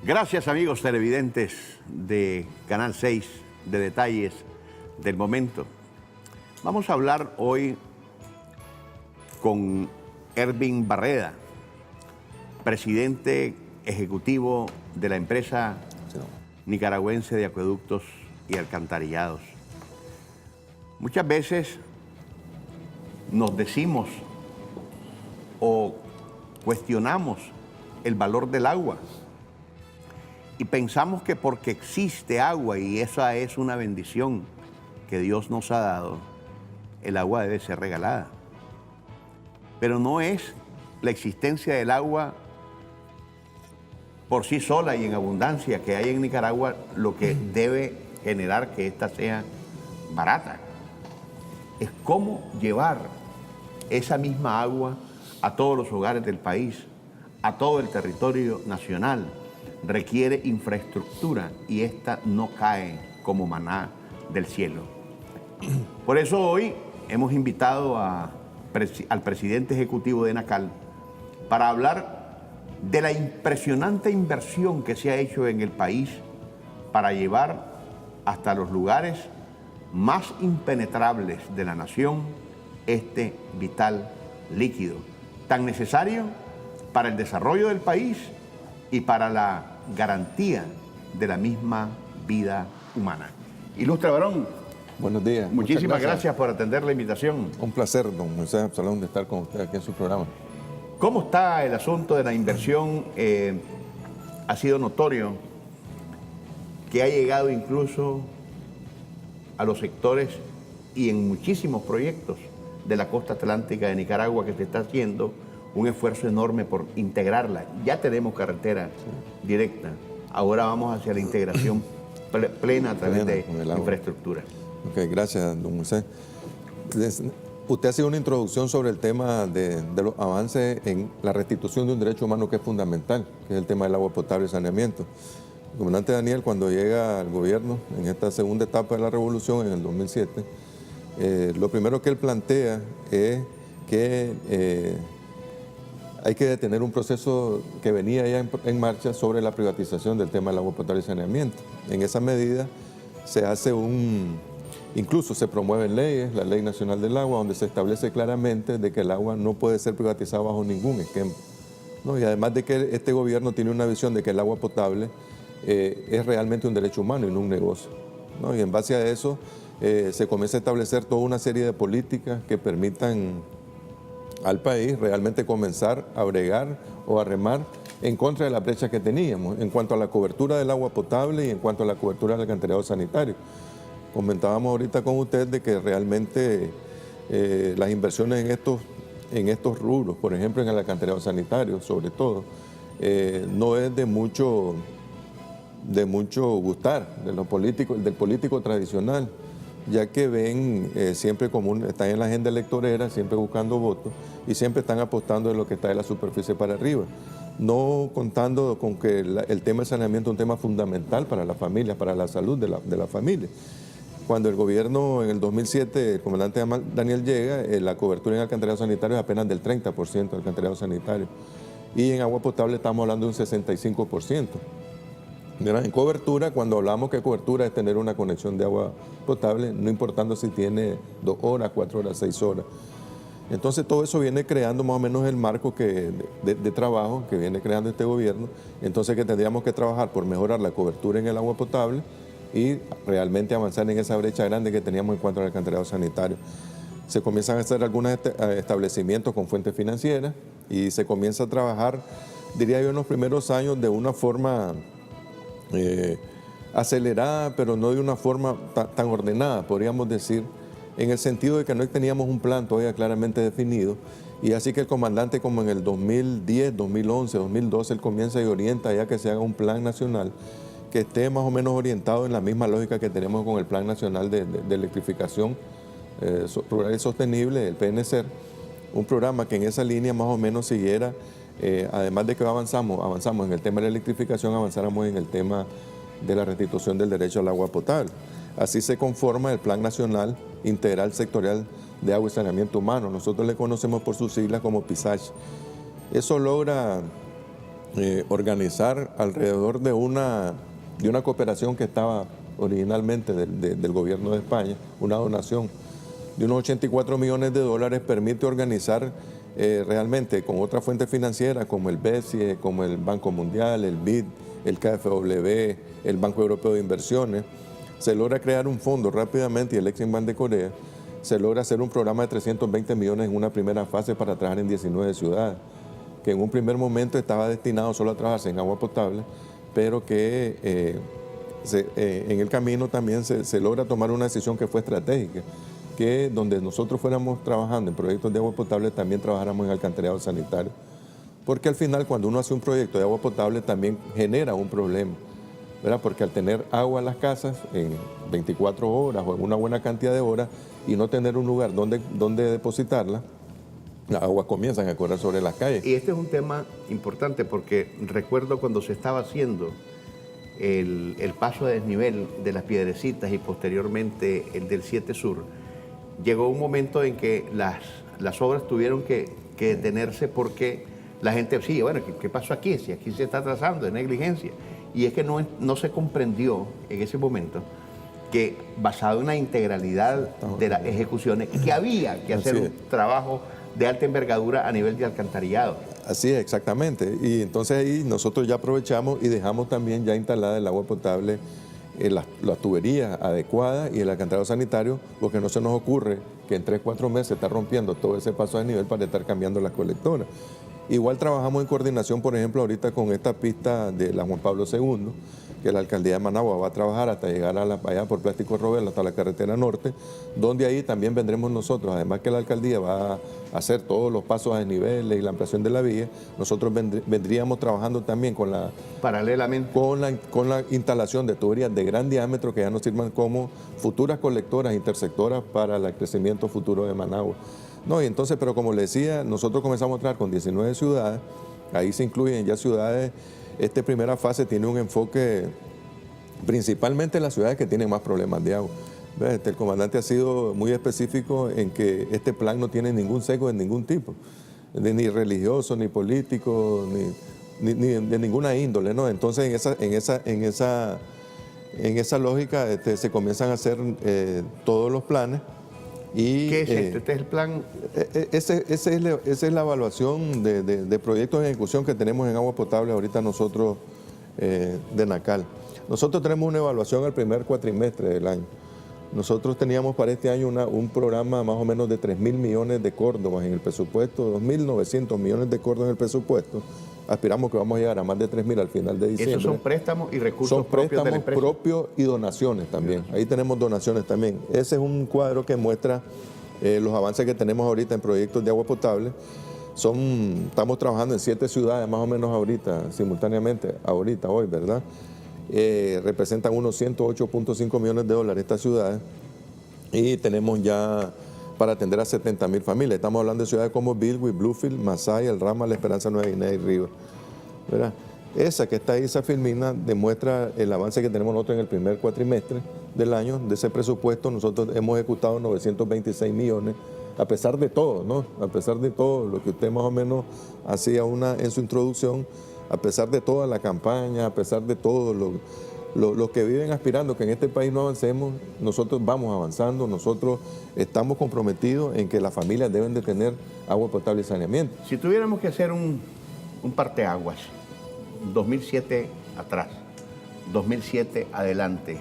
Gracias, amigos televidentes de Canal 6, de Detalles del Momento. Vamos a hablar hoy con Ervin Barreda, presidente ejecutivo de la empresa nicaragüense de acueductos y alcantarillados. Muchas veces nos decimos o cuestionamos el valor del agua y pensamos que porque existe agua y esa es una bendición que Dios nos ha dado, el agua debe ser regalada. Pero no es la existencia del agua por sí sola y en abundancia que hay en Nicaragua lo que debe generar que ésta sea barata. Es cómo llevar esa misma agua a todos los hogares del país, a todo el territorio nacional. Requiere infraestructura y esta no cae como maná del cielo. Por eso hoy hemos invitado al presidente ejecutivo de NACAL para hablar de la impresionante inversión que se ha hecho en el país para llevar hasta los lugares más impenetrables de la nación este vital líquido, tan necesario para el desarrollo del país y para la garantía de la misma vida humana. Ilustre varón. Buenos días. Muchísimas gracias por atender la invitación. Un placer, don Moisés Absalón, de estar con usted aquí en su programa. ¿Cómo está el asunto de la inversión? Ha sido notorio que ha llegado incluso a los sectores y en muchísimos proyectos de la costa atlántica de Nicaragua que se está haciendo un esfuerzo enorme por integrarla. Ya tenemos carretera directa, ahora vamos hacia la integración plena a través de infraestructura. Ok, gracias, don Moisés. Usted ha sido una introducción sobre el tema de los avances en la restitución de un derecho humano que es fundamental, que es el tema del agua potable y saneamiento. El comandante Daniel, cuando llega al gobierno en esta segunda etapa de la revolución, en el 2007, lo primero que él plantea es que hay que detener un proceso que venía ya en marcha sobre la privatización del tema del agua potable y saneamiento. En esa medida se hace incluso se promueven leyes, la Ley Nacional del Agua, donde se establece claramente de que el agua no puede ser privatizada bajo ningún esquema, ¿no? Y además de que este gobierno tiene una visión de que el agua potable es realmente un derecho humano y no un negocio, ¿no? Y en base a eso se comienza a establecer toda una serie de políticas que permitan al país realmente comenzar a bregar o a remar en contra de la brecha que teníamos en cuanto a la cobertura del agua potable y en cuanto a la cobertura del alcantarillado sanitario. Comentábamos ahorita con usted de que realmente las inversiones en estos rubros, por ejemplo en el alcantarillado sanitario sobre todo, no es de mucho gustar del político tradicional, ya que ven siempre como están en la agenda electorera, siempre buscando votos y siempre están apostando en lo que está de la superficie para arriba, no contando con que el tema del saneamiento es un tema fundamental para las familias, para la salud de la familia. Cuando el gobierno en el 2007, el comandante Daniel llega, la cobertura en alcantarillado sanitario es apenas del 30% del alcantarillado sanitario y en agua potable estamos hablando de un 65%. En cobertura, cuando hablamos que cobertura es tener una conexión de agua potable, no importando si tiene 2 horas, 4 horas, 6 horas. Entonces todo eso viene creando más o menos el marco de trabajo que viene creando este gobierno. Entonces que tendríamos que trabajar por mejorar la cobertura en el agua potable y realmente avanzar en esa brecha grande que teníamos en cuanto al alcantarillado sanitario. Se comienzan a hacer algunos establecimientos con fuentes financieras y se comienza a trabajar, diría yo, en los primeros años de una forma acelerada, pero no de una forma tan ordenada, podríamos decir, en el sentido de que no teníamos un plan todavía claramente definido. Y así que el comandante, como en el 2010, 2011, 2012, él comienza y orienta ya que se haga un plan nacional que esté más o menos orientado en la misma lógica que tenemos con el Plan Nacional de Electrificación Rural y Sostenible, el PNCR, un programa que en esa línea más o menos siguiera, además de que avanzamos en el tema de la electrificación, avanzáramos en el tema de la restitución del derecho al agua potable. Así se conforma el Plan Nacional Integral Sectorial de Agua y Saneamiento Humano. Nosotros le conocemos por sus siglas como PISACH. Eso logra organizar alrededor de una cooperación que estaba originalmente del gobierno de España, una donación de unos 84 millones de dólares, permite organizar realmente con otras fuentes financieras como el BESIE, como el Banco Mundial, el BID, el KfW, el Banco Europeo de Inversiones. Se logra crear un fondo rápidamente y el Exim Bank de Corea se logra hacer un programa de 320 millones en una primera fase para trabajar en 19 ciudades, que en un primer momento estaba destinado solo a trabajarse en agua potable, pero que en el camino también se logra tomar una decisión que fue estratégica, que donde nosotros fuéramos trabajando en proyectos de agua potable, también trabajáramos en alcantarillado sanitario. Porque al final, cuando uno hace un proyecto de agua potable, también genera un problema, ¿verdad? Porque al tener agua en las casas en 24 horas o en una buena cantidad de horas y no tener un lugar donde depositarla, las aguas comienzan a correr sobre las calles. Y este es un tema importante porque recuerdo cuando se estaba haciendo el paso de desnivel de las Piedrecitas y posteriormente el del 7 Sur, llegó un momento en que las obras tuvieron que detenerse porque la gente decía, bueno, ¿qué pasó aquí? Si aquí se está atrasando, es negligencia. Y es que no se comprendió en ese momento que basado en la integralidad de las ejecuciones, que había que hacer un trabajo de alta envergadura a nivel de alcantarillado. Así es, exactamente. Y entonces ahí nosotros ya aprovechamos y dejamos también ya instalada el agua potable, las tuberías adecuadas y el alcantarillado sanitario, porque no se nos ocurre que en 3-4 meses se está rompiendo todo ese paso de nivel para estar cambiando las colectoras. Igual trabajamos en coordinación, por ejemplo, ahorita con esta pista de la Juan Pablo II, que la alcaldía de Managua va a trabajar hasta llegar allá por Plástico Robel, hasta la carretera norte, donde ahí también vendremos nosotros, además que la alcaldía va a hacer todos los pasos a desniveles y la ampliación de la vía, nosotros vendríamos trabajando también paralelamente con la instalación de tuberías de gran diámetro que ya nos sirvan como futuras colectoras intersectoras para el crecimiento futuro de Managua. No, y entonces, pero como le decía, nosotros comenzamos a trabajar con 19 ciudades, ahí se incluyen ya ciudades. Esta primera fase tiene un enfoque principalmente en las ciudades que tienen más problemas de agua. El comandante ha sido muy específico en que este plan no tiene ningún sesgo de ningún tipo, ni religioso, ni político, ni de ninguna índole, ¿no? Entonces en esa lógica se comienzan a hacer todos los planes. Y, ¿qué es esto? ¿Este es el plan? Esa es la evaluación de proyectos en ejecución que tenemos en agua potable ahorita nosotros de NACAL. Nosotros tenemos una evaluación al primer cuatrimestre del año. Nosotros teníamos para este año un programa más o menos de 3.000 millones de córdobas en el presupuesto, 2.900 millones de córdobas en el presupuesto. Aspiramos que vamos a llegar a más de 3.000 al final de diciembre. ¿Esos son préstamos y recursos propios de la empresa? Son préstamos propios y donaciones también. Ahí tenemos donaciones también. Ese es un cuadro que muestra los avances que tenemos ahorita en proyectos de agua potable. Estamos trabajando en 7 ciudades más o menos ahorita, simultáneamente, hoy, ¿verdad? Representan unos 108.5 millones de dólares estas ciudades y tenemos ya para atender a 70.000 familias. Estamos hablando de ciudades como Bilwi, Bluefield, Masaya, El Rama, La Esperanza, Nueva Guinea y Río. ¿Verdad? Esa que está ahí, esa filmina, demuestra el avance que tenemos nosotros en el primer cuatrimestre del año. De ese presupuesto nosotros hemos ejecutado 926 millones, a pesar de todo, ¿no? A pesar de todo lo que usted más o menos hacía en su introducción, a pesar de toda la campaña, a pesar de todo los que viven aspirando que en este país no avancemos, nosotros vamos avanzando, nosotros estamos comprometidos en que las familias deben de tener agua potable y saneamiento. Si tuviéramos que hacer un parteaguas, 2007 atrás, 2007 adelante,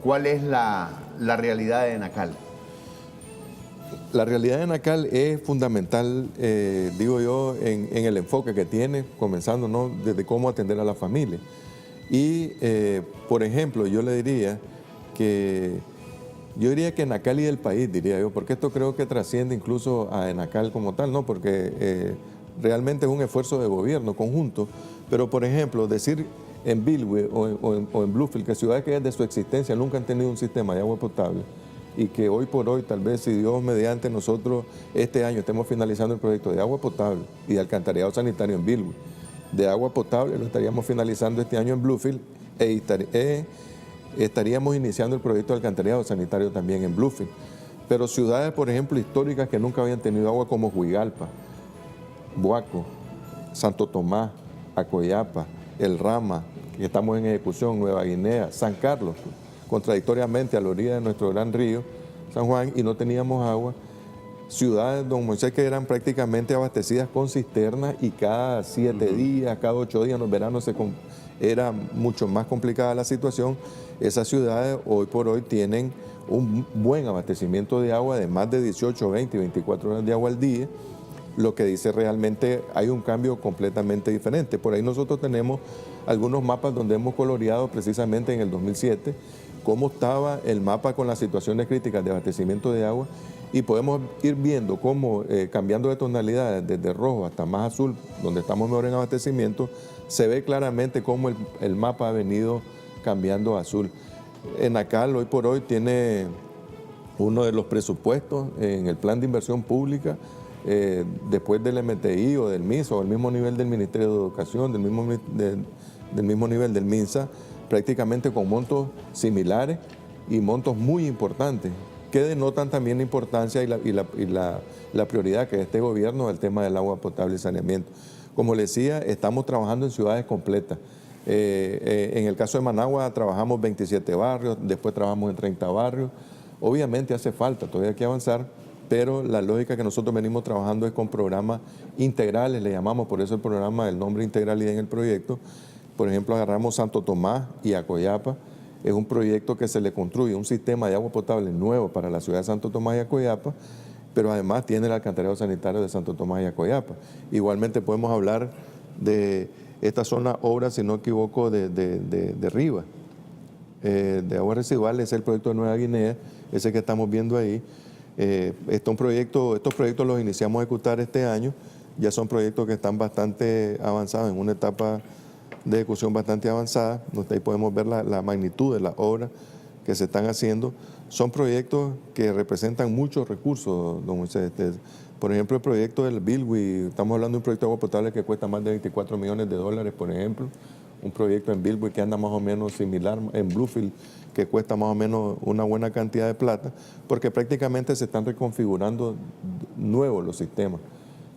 ¿cuál es la realidad de NACAL? La realidad de NACAL es fundamental, digo yo, en el enfoque que tiene, comenzando, ¿no?, desde cómo atender a la familia. Y, por ejemplo, yo diría que NACAL y el país, diría yo, porque esto creo que trasciende incluso a NACAL como tal, ¿no? Porque realmente es un esfuerzo de gobierno conjunto. Pero, por ejemplo, decir en Bilwi o en Bluefield que ciudades que desde su existencia nunca han tenido un sistema de agua potable y que hoy por hoy, tal vez, si Dios mediante, nosotros este año estemos finalizando el proyecto de agua potable y de alcantarillado sanitario en Bilwi. De agua potable lo estaríamos finalizando este año en Bluefield estaríamos iniciando el proyecto de alcantarillado sanitario también en Bluefield. Pero ciudades, por ejemplo, históricas que nunca habían tenido agua como Huigalpa, Buaco, Santo Tomás, Acoyapa, El Rama, que estamos en ejecución, Nueva Guinea, San Carlos, contradictoriamente a la orilla de nuestro gran río, San Juan, y no teníamos agua. Ciudades, don Moisés, que eran prácticamente abastecidas con cisternas y cada 7 días, cada 8 días, en los veranos era mucho más complicada la situación. Esas ciudades hoy por hoy tienen un buen abastecimiento de agua de más de 18, 20 y 24 horas de agua al día, lo que dice realmente hay un cambio completamente diferente. Por ahí nosotros tenemos algunos mapas donde hemos coloreado precisamente en el 2007 cómo estaba el mapa con las situaciones críticas de abastecimiento de agua, y podemos ir viendo cómo cambiando de tonalidades desde rojo hasta más azul, donde estamos mejor en abastecimiento, se ve claramente cómo el mapa ha venido cambiando a azul. Enacal hoy por hoy tiene uno de los presupuestos en el plan de inversión pública, después del MTI o del MISA o el mismo nivel del Ministerio de Educación, del mismo nivel del MINSA, prácticamente con montos similares y montos muy importantes, que denotan también la importancia y la prioridad que este gobierno del tema del agua potable y saneamiento. Como les decía, estamos trabajando en ciudades completas. En el caso de Managua trabajamos 27 barrios, después trabajamos en 30 barrios. Obviamente hace falta, todavía hay que avanzar, pero la lógica que nosotros venimos trabajando es con programas integrales, le llamamos, por eso el programa, el nombre integralidad en el proyecto. Por ejemplo, agarramos Santo Tomás y Acoyapa. Es un proyecto que se le construye un sistema de agua potable nuevo para la ciudad de Santo Tomás y Acoyapa, pero además tiene el alcantarillado sanitario de Santo Tomás y Acoyapa. Igualmente podemos hablar de esta zona obra, si no me equivoco, de Rivas, de aguas residuales, es el proyecto de Nueva Guinea, ese que estamos viendo ahí. Estos proyectos los iniciamos a ejecutar este año, ya son proyectos que están bastante avanzados, en una etapa de ejecución bastante avanzada, donde ahí podemos ver la magnitud de las obras que se están haciendo. Son proyectos que representan muchos recursos, don Moisés. Por ejemplo, el proyecto del Bilwi, estamos hablando de un proyecto de agua potable que cuesta más de 24 millones de dólares, por ejemplo. Un proyecto en Bilwi que anda más o menos similar, en Bluefield, que cuesta más o menos una buena cantidad de plata, porque prácticamente se están reconfigurando nuevos los sistemas.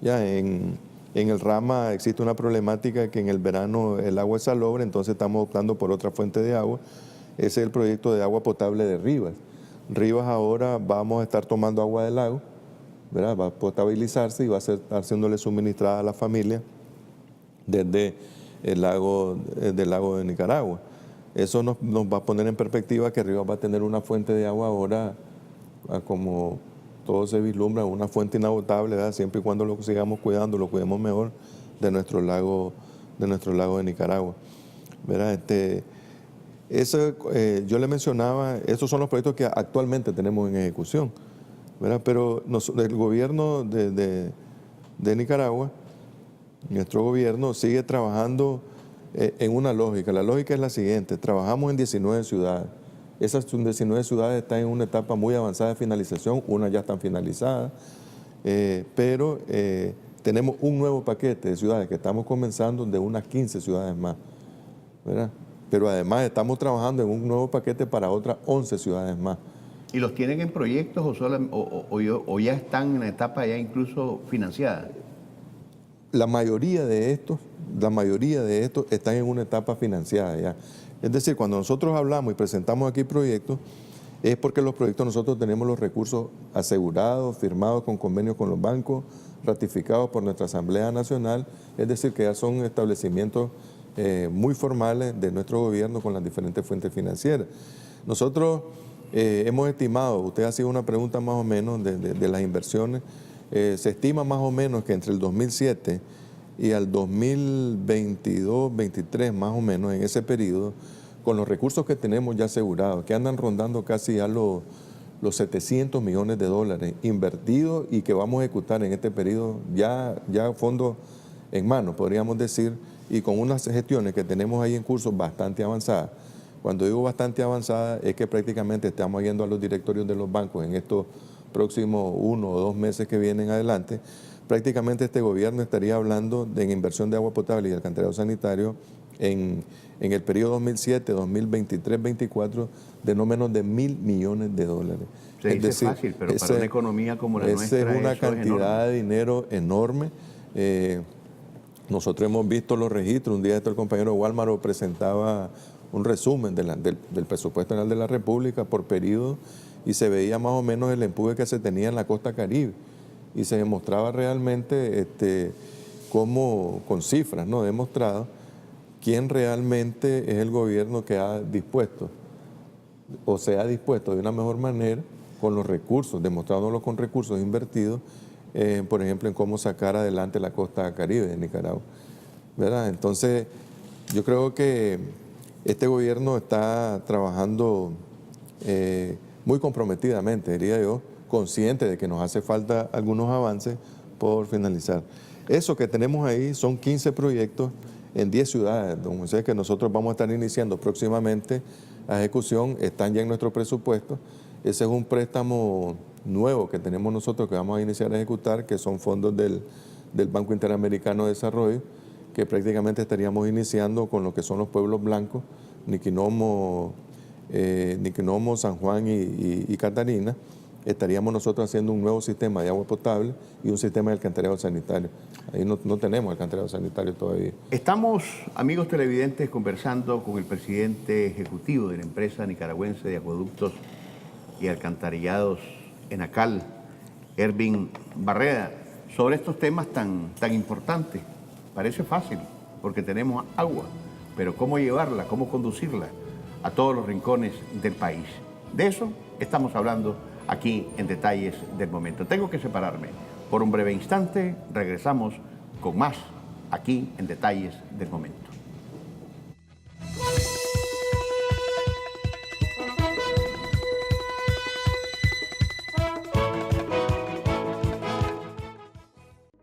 Ya en el Rama existe una problemática que en el verano el agua es salobre, entonces estamos optando por otra fuente de agua. Ese es el proyecto de agua potable de Rivas. Rivas ahora vamos a estar tomando agua del lago, ¿verdad? Va a potabilizarse y va a estar siéndole suministrada a la familia desde el lago, del lago de Nicaragua. Eso nos va a poner en perspectiva que Rivas va a tener una fuente de agua ahora, como todo se vislumbra, una fuente inagotable, ¿verdad? Siempre y cuando lo sigamos cuidando, lo cuidemos mejor, de nuestro lago de Nicaragua, ¿verdad? Eso, yo le mencionaba, esos son los proyectos que actualmente tenemos en ejecución, ¿verdad? Pero el gobierno de Nicaragua, nuestro gobierno sigue trabajando en una lógica. La lógica es la siguiente: trabajamos en 19 ciudades. Esas 19 ciudades están en una etapa muy avanzada de finalización, unas ya están finalizadas, pero tenemos un nuevo paquete de ciudades que estamos comenzando de unas 15 ciudades más, ¿verdad? Pero además estamos trabajando en un nuevo paquete para otras 11 ciudades más. ¿Y los tienen en proyectos o ya están en la etapa ya incluso financiada? La mayoría de estos están en una etapa financiada ya. Es decir, cuando nosotros hablamos y presentamos aquí proyectos, es porque los proyectos nosotros tenemos los recursos asegurados, firmados con convenios con los bancos, ratificados por nuestra Asamblea Nacional, es decir, que ya son establecimientos muy formales de nuestro gobierno con las diferentes fuentes financieras. Nosotros hemos estimado, usted ha sido una pregunta más o menos de las inversiones, se estima más o menos que entre el 2007 y al 2022, 23 más o menos, en ese periodo, con los recursos que tenemos ya asegurados, que andan rondando casi a los 700 millones de dólares invertidos y que vamos a ejecutar en este periodo ya fondos en mano, podríamos decir, y con unas gestiones que tenemos ahí en curso bastante avanzadas. Cuando digo bastante avanzadas es que prácticamente estamos yendo a los directorios de los bancos en estos próximos 1 o 2 meses que vienen adelante. Prácticamente este gobierno estaría hablando de inversión de agua potable y alcantarillado sanitario en el periodo 2007, 2023, 2024 de no menos de $1.000 millones. Se dice decir, fácil, pero para una economía como la nuestra es una cantidad de dinero enorme. Nosotros hemos visto los registros. Un día el compañero Walmart presentaba un resumen del presupuesto general de la República por periodo y se veía más o menos el empuje que se tenía en la costa caribe y se demostraba realmente cómo, con cifras, ¿no?, demostrado quién realmente es el gobierno que ha dispuesto o se ha dispuesto de una mejor manera con los recursos, demostrándolo con recursos invertidos, por ejemplo, en cómo sacar adelante la costa caribe de Nicaragua, ¿verdad? Entonces, yo creo que este gobierno está trabajando muy comprometidamente, diría yo, consciente de que nos hace falta algunos avances por finalizar. Eso que tenemos ahí son 15 proyectos en 10 ciudades, don José, que nosotros vamos a estar iniciando próximamente a ejecución, están ya en nuestro presupuesto. Ese es un préstamo nuevo que tenemos nosotros que vamos a iniciar a ejecutar, que son fondos del Banco Interamericano de Desarrollo, que prácticamente estaríamos iniciando con lo que son los pueblos blancos, Niquinomo, San Juan y Catalina. Estaríamos nosotros haciendo un nuevo sistema de agua potable y un sistema de alcantarillado sanitario. Ahí no tenemos alcantarillado sanitario todavía. Estamos, amigos televidentes, conversando con el presidente ejecutivo de la empresa nicaragüense de acueductos y alcantarillados ENACAL, Ervin Barreda, sobre estos temas tan importantes. Parece fácil, porque tenemos agua, pero ¿cómo llevarla, cómo conducirla a todos los rincones del país? De eso estamos hablando aquí en Detalles del Momento. Tengo que separarme por un breve instante. Regresamos con más aquí en Detalles del Momento.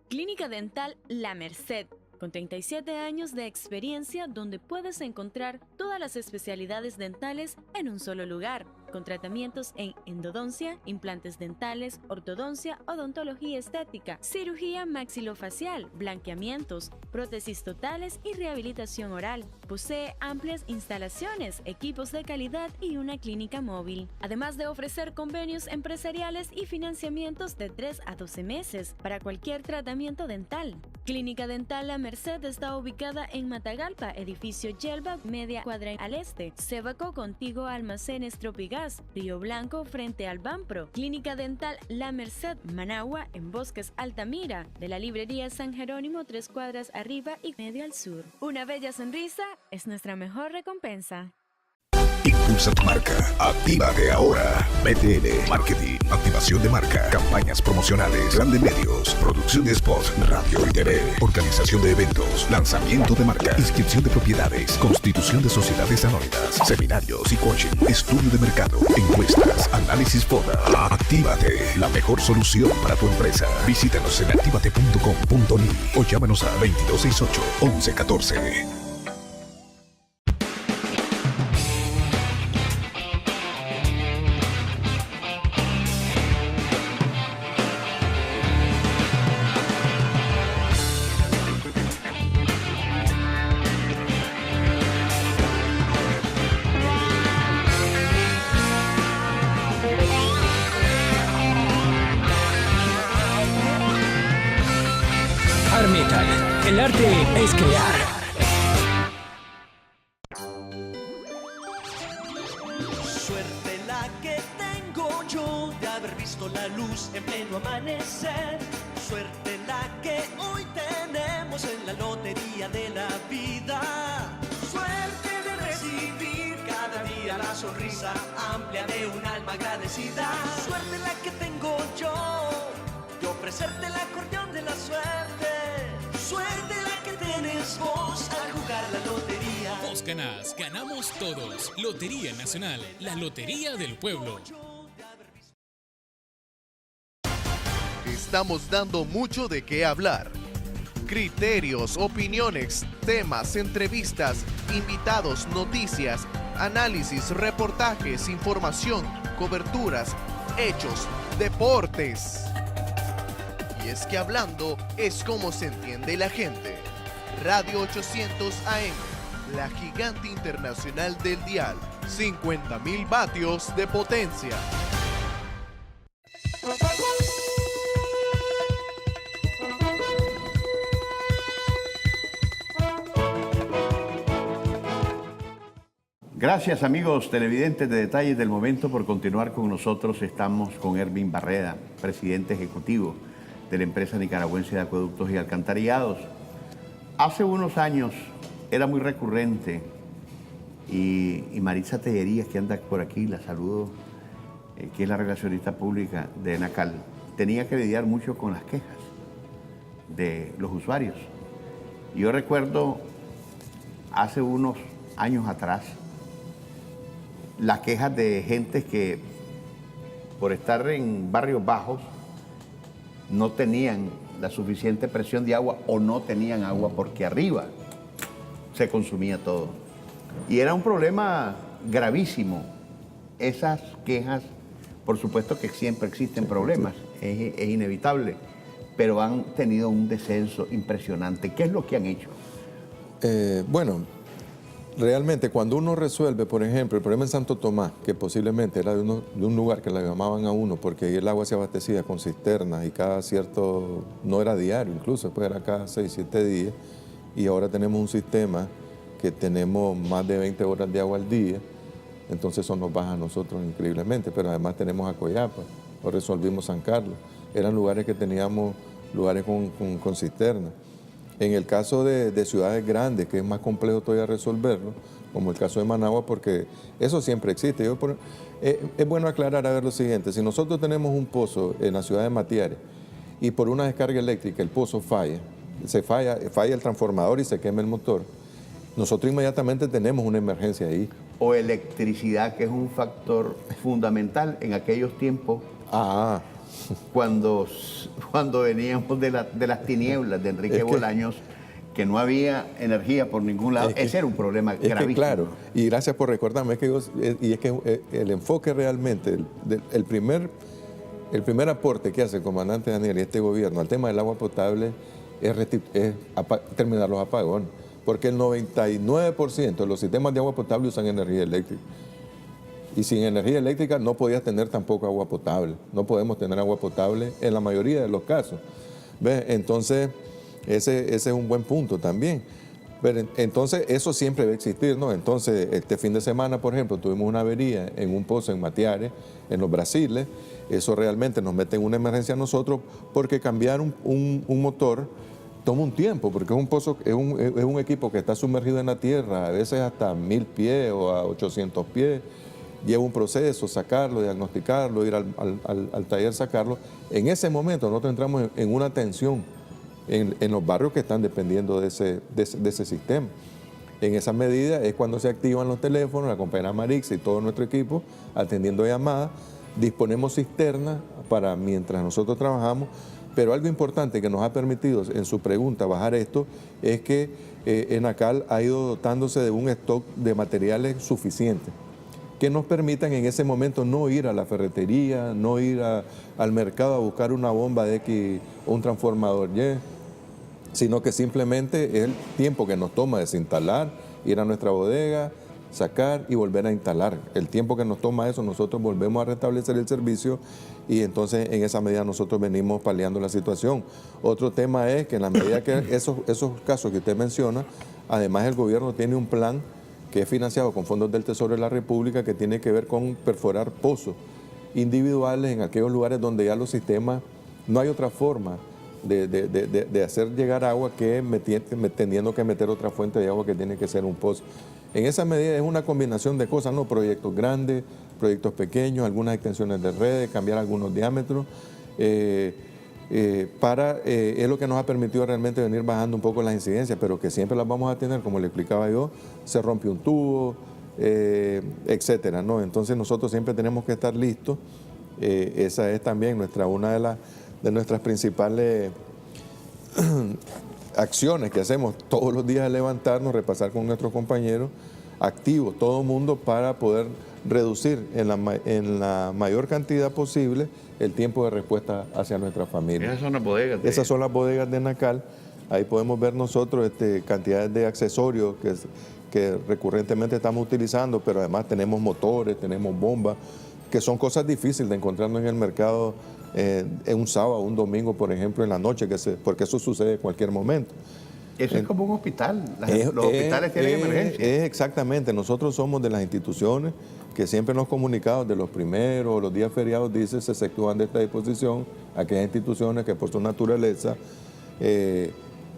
Clínica Dental La Merced, con 37 años de experiencia, donde puedes encontrar todas las especialidades dentales en un solo lugar, con tratamientos en endodoncia, implantes dentales, ortodoncia, odontología estética, cirugía maxilofacial, blanqueamientos, prótesis totales y rehabilitación oral. Posee amplias instalaciones, equipos de calidad y una clínica móvil, además de ofrecer convenios empresariales y financiamientos de 3 a 12 meses para cualquier tratamiento dental. Clínica Dental La Merced está ubicada en Matagalpa, edificio Yelva, media cuadra al este. Cebaco, contiguo a Almacenes Tropigas, Río Blanco, frente al Banpro. Clínica Dental La Merced, Managua, en Bosques Altamira, de la librería San Jerónimo, 3 cuadras arriba y medio al sur. Una bella sonrisa es nuestra mejor recompensa. Impulsa tu marca. Actívate ahora. BTN, marketing, activación de marca, campañas promocionales, plan de medios, producción de spots, radio y TV, organización de eventos, lanzamiento de marca, inscripción de propiedades, constitución de sociedades anónimas, seminarios y coaching, estudio de mercado, encuestas, análisis FODA. Actívate, la mejor solución para tu empresa. Visítanos en activate.com.ni o llámanos a 2268-1114. Metal, el arte es crear. Suerte la que tengo yo de haber visto la luz en pleno amanecer. Suerte la que hoy tenemos en la lotería de la vida. Suerte de recibir cada día la sonrisa amplia de un alma agradecida. Suerte la que tengo yo de ofrecerte el acordeón de la suerte. Suerte la que tienes vos al jugar la lotería. Vos ganás, ganamos todos. Lotería Nacional, la lotería del pueblo. Estamos dando mucho de qué hablar. Criterios, opiniones, temas, entrevistas, invitados, noticias, análisis, reportajes, información, coberturas, hechos, deportes. Y es que hablando es como se entiende la gente. Radio 800 AM, la gigante internacional del dial, 50.000 vatios de potencia. Gracias amigos televidentes de Detalles del Momento por continuar con nosotros. Estamos con Ervin Barreda, presidente ejecutivo de la empresa nicaragüense de acueductos y alcantarillados. Hace unos años era muy recurrente y Maritza Tellerías, que anda por aquí, la saludo, que es la relacionista pública de Enacal, tenía que lidiar mucho con las quejas de los usuarios. Yo recuerdo hace unos años atrás las quejas de gente que por estar en barrios bajos no tenían la suficiente presión de agua o no tenían agua porque arriba se consumía todo. Y era un problema gravísimo. Esas quejas, por supuesto que siempre existen problemas, es inevitable, pero han tenido un descenso impresionante. ¿Qué es lo que han hecho? Bueno, realmente cuando uno resuelve, por ejemplo, el problema en Santo Tomás, que posiblemente era de un lugar que la llamaban a uno porque ahí el agua se abastecía con cisternas y cada cierto, no era diario incluso, después era cada 6, 7 días, y ahora tenemos un sistema que tenemos más de 20 horas de agua al día, entonces eso nos baja a nosotros increíblemente, pero además tenemos a Coyapa, o resolvimos San Carlos, eran lugares que teníamos lugares con cisternas. En el caso de ciudades grandes, que es más complejo todavía resolverlo, como el caso de Managua, porque eso siempre existe. Es bueno aclarar a ver lo siguiente, si nosotros tenemos un pozo en la ciudad de Matiares y por una descarga eléctrica el pozo falla el transformador y se quema el motor, nosotros inmediatamente tenemos una emergencia ahí. O electricidad, que es un factor fundamental en aquellos tiempos. Cuando veníamos de las tinieblas de Enrique Bolaños, que no había energía por ningún lado, ese era un problema gravísimo. Claro, y gracias por recordarme, es que el enfoque realmente, el primer aporte que hace el comandante Daniel y este gobierno al tema del agua potable es terminar los apagones, porque el 99% de los sistemas de agua potable usan energía eléctrica. Y sin energía eléctrica no podías tener tampoco agua potable. No podemos tener agua potable en la mayoría de los casos. ¿Ves? Entonces, ese es un buen punto también. Pero, entonces, eso siempre va a existir, ¿no? Entonces, este fin de semana, por ejemplo, tuvimos una avería en un pozo en Matiares, en los Brasiles. Eso realmente nos mete en una emergencia a nosotros porque cambiar un motor toma un tiempo, porque es un pozo, es un equipo que está sumergido en la tierra, a veces hasta 1000 pies o a 800 pies. Lleva un proceso, sacarlo, diagnosticarlo, ir al taller, sacarlo. En ese momento nosotros entramos en una tensión en los barrios que están dependiendo de ese sistema. En esa medida es cuando se activan los teléfonos, la compañera Marixa y todo nuestro equipo atendiendo llamadas, disponemos cisternas para mientras nosotros trabajamos, pero algo importante que nos ha permitido en su pregunta bajar esto es que Enacal ha ido dotándose de un stock de materiales suficiente que nos permitan en ese momento no ir a la ferretería, no ir al mercado a buscar una bomba de X o un transformador Y, sino que simplemente es el tiempo que nos toma desinstalar, ir a nuestra bodega, sacar y volver a instalar. El tiempo que nos toma eso, nosotros volvemos a restablecer el servicio y entonces en esa medida nosotros venimos paliando la situación. Otro tema es que en la medida que esos casos que usted menciona, además el gobierno tiene un plan que es financiado con fondos del Tesoro de la República, que tiene que ver con perforar pozos individuales en aquellos lugares donde ya los sistemas, no hay otra forma de hacer llegar agua que teniendo que meter otra fuente de agua que tiene que ser un pozo. En esa medida es una combinación de cosas, ¿no? Proyectos grandes, proyectos pequeños, algunas extensiones de redes, cambiar algunos diámetros, es lo que nos ha permitido realmente venir bajando un poco las incidencias, pero que siempre las vamos a tener, como le explicaba yo, se rompe un tubo, etcétera, ¿no? Entonces nosotros siempre tenemos que estar listos. Esa es también una de nuestras principales acciones que hacemos todos los días, levantarnos, repasar con nuestros compañeros activos, todo el mundo, para poder reducir en la mayor cantidad posible el tiempo de respuesta hacia nuestra familia. Esas son las bodegas. Esas son las bodegas de Enacal. Ahí podemos ver nosotros cantidades de accesorios que recurrentemente estamos utilizando, pero además tenemos motores, tenemos bombas, que son cosas difíciles de encontrarnos en el mercado en un sábado, un domingo, por ejemplo, en la noche, porque eso sucede en cualquier momento. Eso es como un hospital. Los hospitales tienen emergencia. Exactamente. Nosotros somos de las instituciones que siempre en los comunicados de los primeros, los días feriados, dice se efectúan de esta disposición aquellas instituciones que por su naturaleza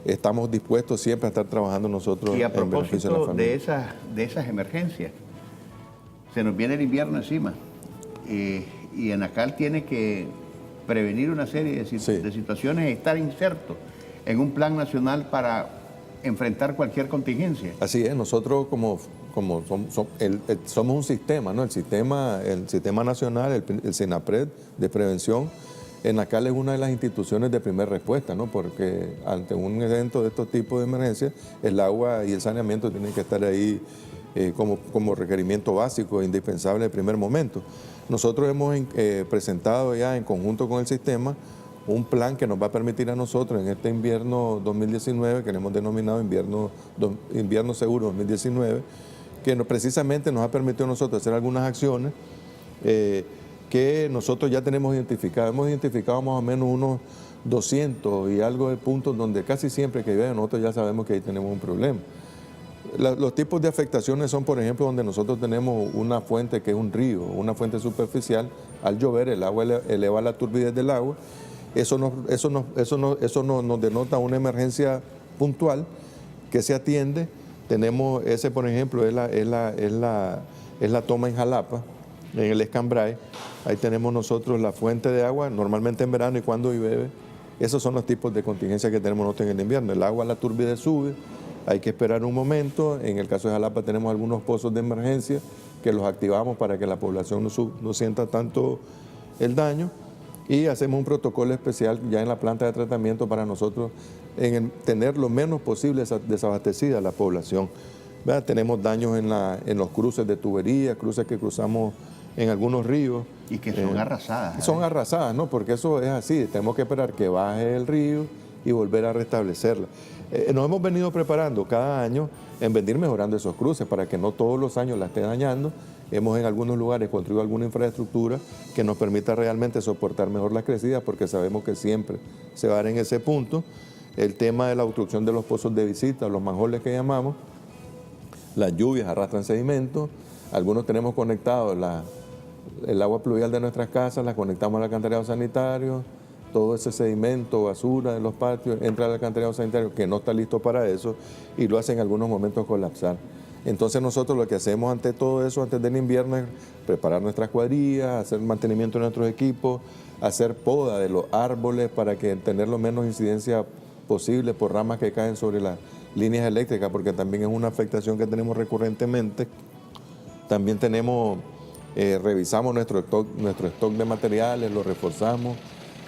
estamos dispuestos siempre a estar trabajando nosotros y a en beneficio de la propósito familia. de esas emergencias, se nos viene el invierno encima y Enacal tiene que prevenir una serie de situaciones, estar inserto en un plan nacional para enfrentar cualquier contingencia. Así es, nosotros somos un sistema, ¿no? El sistema nacional, el SINAPRED de prevención, Enacal es una de las instituciones de primera respuesta, ¿no? Porque ante un evento de estos tipos de emergencias, el agua y el saneamiento tienen que estar ahí como requerimiento básico, indispensable de primer momento. Nosotros hemos presentado ya en conjunto con el sistema un plan que nos va a permitir a nosotros en este invierno 2019, que le hemos denominado invierno seguro 2019, que precisamente nos ha permitido a nosotros hacer algunas acciones que nosotros ya tenemos identificado. Hemos identificado más o menos unos 200 y algo de puntos donde casi siempre que llueve nosotros ya sabemos que ahí tenemos un problema. Los tipos de afectaciones son, por ejemplo, donde nosotros tenemos una fuente que es un río, una fuente superficial. Al llover el agua eleva la turbidez del agua. Eso nos denota una emergencia puntual que se atiende. Tenemos ese, por ejemplo, es la toma en Jalapa, en el Escambray. Ahí tenemos nosotros la fuente de agua, normalmente en verano y cuando llueve. Esos son los tipos de contingencia que tenemos nosotros en el invierno. El agua, la turbidez sube, hay que esperar un momento. En el caso de Jalapa tenemos algunos pozos de emergencia que los activamos para que la población no sienta tanto el daño. Y hacemos un protocolo especial ya en la planta de tratamiento para nosotros tener lo menos posible desabastecida la población. ¿Verdad? Tenemos daños en los cruces de tubería, cruces que cruzamos en algunos ríos. Y que son arrasadas. Son arrasadas, ¿no? Porque eso es así, tenemos que esperar que baje el río y volver a restablecerla. Nos hemos venido preparando cada año en venir mejorando esos cruces para que no todos los años la esté dañando. Hemos en algunos lugares construido alguna infraestructura que nos permita realmente soportar mejor las crecidas porque sabemos que siempre se va a dar en ese punto. El tema de la obstrucción de los pozos de visita, los manholes que llamamos, las lluvias arrastran sedimento, algunos tenemos conectados el agua pluvial de nuestras casas, la conectamos al alcantarillado sanitario, todo ese sedimento, basura de los patios, entra al alcantarillado sanitario que no está listo para eso y lo hace en algunos momentos colapsar. Entonces nosotros lo que hacemos ante todo eso, antes del invierno, es preparar nuestras cuadrillas, hacer mantenimiento de nuestros equipos, hacer poda de los árboles para que tener lo menos incidencia posible por ramas que caen sobre las líneas eléctricas, porque también es una afectación que tenemos recurrentemente. También revisamos nuestro stock de materiales, lo reforzamos,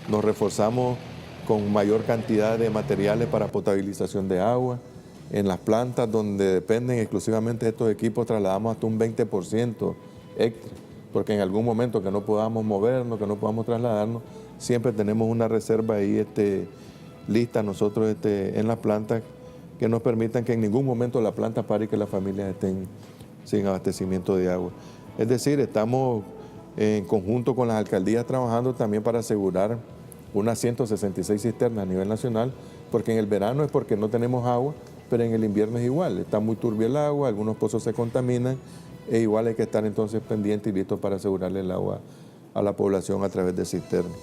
nos reforzamos con mayor cantidad de materiales para potabilización de agua. En las plantas donde dependen exclusivamente de estos equipos trasladamos hasta un 20% extra, porque en algún momento que no podamos movernos, que no podamos trasladarnos, siempre tenemos una reserva ahí lista nosotros en las plantas que nos permitan que en ningún momento la planta pare y que las familias estén sin abastecimiento de agua. Es decir, estamos en conjunto con las alcaldías trabajando también para asegurar unas 166 cisternas a nivel nacional, porque en el verano es porque no tenemos agua, pero en el invierno es igual, está muy turbio el agua, algunos pozos se contaminan, e igual hay que estar entonces pendientes y listos para asegurarle el agua a la población a través de cisternas.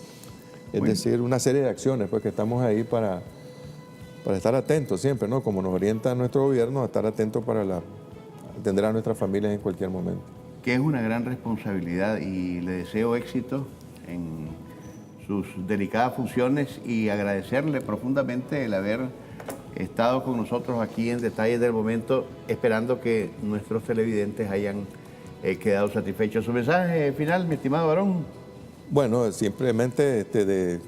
Es decir, una serie de acciones pues, que estamos ahí para estar atentos siempre, ¿no? Como nos orienta nuestro gobierno, a estar atentos para atender a nuestras familias en cualquier momento. Que es una gran responsabilidad y le deseo éxito en sus delicadas funciones y agradecerle profundamente el haber estado con nosotros aquí en Detalles del Momento, esperando que nuestros televidentes hayan quedado satisfechos. ¿Su mensaje final, mi estimado varón? Bueno, simplemente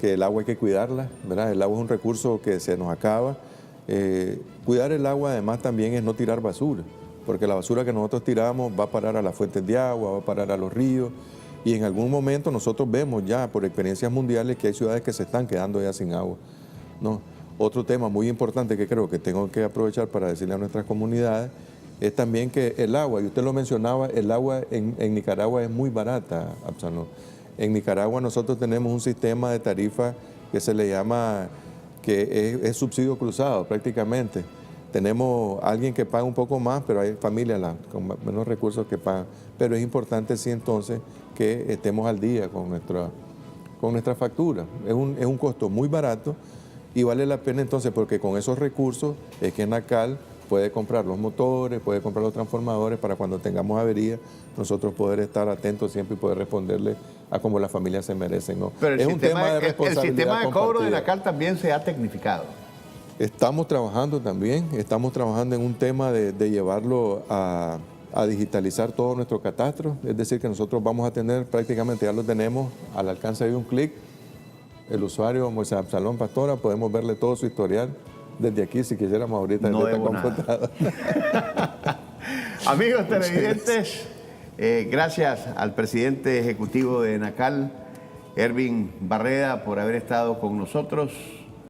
que el agua hay que cuidarla, ¿verdad? El agua es un recurso que se nos acaba. Cuidar el agua además también es no tirar basura, porque la basura que nosotros tiramos va a parar a las fuentes de agua, va a parar a los ríos, y en algún momento nosotros vemos ya por experiencias mundiales que hay ciudades que se están quedando ya sin agua, ¿no? Otro tema muy importante que creo que tengo que aprovechar para decirle a nuestras comunidades es también que el agua, y usted lo mencionaba, el agua en Nicaragua es muy barata, Absalón. En Nicaragua nosotros tenemos un sistema de tarifa que se le llama, que es subsidio cruzado prácticamente. Tenemos alguien que paga un poco más, pero hay familias con menos recursos que pagan. Pero es importante sí entonces que estemos al día con nuestra factura. Es un costo muy barato y vale la pena entonces porque con esos recursos es que Nacal puede comprar los motores, puede comprar los transformadores para cuando tengamos avería nosotros poder estar atentos siempre y poder responderle a como las familias se merecen, ¿no? Pero es un tema de responsabilidad el sistema de cobro de compartida. Nacal también se ha tecnificado. Estamos trabajando también, estamos trabajando en un tema de llevarlo a digitalizar todo nuestro catastro, es decir, que nosotros vamos a tener, prácticamente ya lo tenemos al alcance de un clic, el usuario Moisés Absalón Pastora, podemos verle todo su historial desde aquí, si quisiéramos ahorita No desde esta debo nada. computadora. Amigos televidentes, gracias al presidente ejecutivo de Nacal, Ervin Barreda, por haber estado con nosotros.